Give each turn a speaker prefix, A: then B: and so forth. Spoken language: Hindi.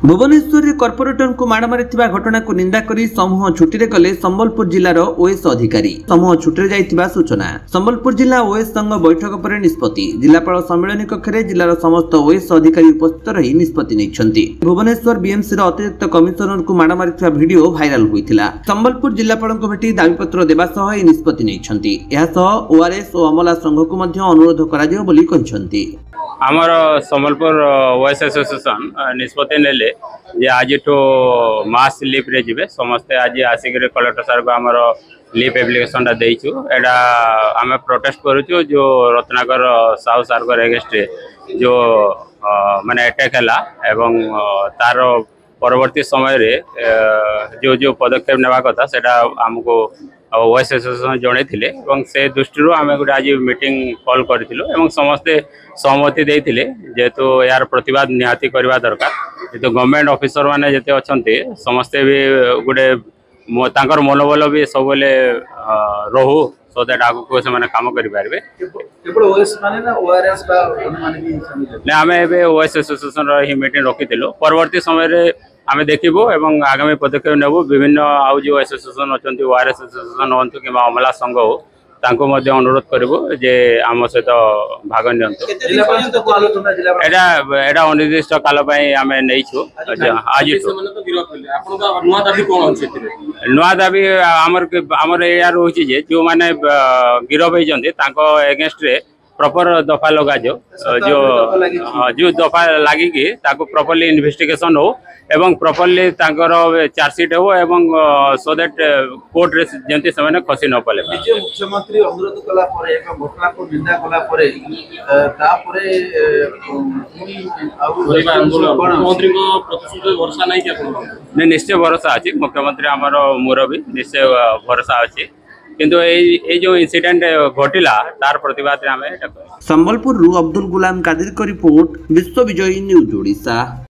A: भुवनेश्वर में कॉर्पोरेटर को माड़ मारी घटना को निंदा करी समूह छुट्टी गले संबलपुर जिलार ओएस अधिकारी समूह छुट्टी जाइतिबा सूचना। संबलपुर जिला ओएस संघ बैठक पर निष्पत्ति जिलापाल सम्मेलन कक्ष में जिलार समस्त ओएस अधिकारी उपस्थित रही निष्पत्ति नहीं। भुवनेश्वर बीएमसी अतिरिक्त कमिशनर को माड़ मारी वीडियो भाइराल होता। संबलपुर जिलापाल भेटी दाबीपत्र देवा सह निष्पत्ति नहीं। ओआरएस और अमला संघ को अनुरोध कर
B: आमर संबलपुर ओएस एसोसिएशन निष्पत्ति नेले जे आज मास लीव रे जिवे समस्ते आज आसिक कलेक्टर सर को आमर लीव एप्लिकेशन देइछु। एडा आमे प्रोटेस्ट करूछु जो रत्नाकर साहू सर को अगेंस्ट जो माने अटैक हला एवं तार परवर्ती समय रे जो जो पदक्षेप नेवा कथा सेटा हमको ओएस एसोसिएशन जन से दृष्टि आम गोटे आज मीटिंग कॉल करूँ समस्ते सहमति देते जेहेतु यार प्रतिवाद निहाती करवा दरकार। जेहेतु गवर्नमेंट ऑफिसर माने जेते अछंती समस्ते भी गोटे तांकर मनोबल भी सब रहू सो दैट आगु से माने काम करि पारबे।
C: केवल ओएस माने ना ओआरएस बा माने भी
B: ने आमे एबे ओएस एसोसिएशन रो ही मीटिंग रखिथिलो। परवर्ती समय रे आमे देखिबो एवं आगामी पदक्षेप नेबो। विभिन्न आउ जो एसोसिएशन अछंती ओआरएस एसोसिएशन होंतु कि अमला संघ हो तांको मध्ये अनुरोध करबो जे आम सहित भाग नियंतो। एडा एडा अनिर्दिष्ट काल पई आमे नैछु। आज नुआ दाबी आमर यार होची जे जो माने गिरफ होइजंती तांको अगेंस्ट रे प्रॉपर दफा लगा जो दफा लगी कि ताको प्रॉपर्ली इन्वेस्टिगेशन हो एवं प्रॉपर्ली तांकर चार्जशीट हो एवं सो दैट कोर्ट रे जेंति समय खसी न पले।
C: मुख्यमंत्री अनुरोध कला परे एक घटना को निंदा कला परे ता परे
B: मुख्यमंत्री को प्रतिशत भरोसा नहीं कि निश्चय भरोसा अछि। मुख्यमंत्री हमर मुरबी निश्चय भरोसा अछि किंतु ए जो इंसिडेंट घटिला तार प्रतिवाद में संबलपुर अब्दुल गुलाम कादिर को रिपोर्ट विश्व विजयी न्यूज ओडिशा।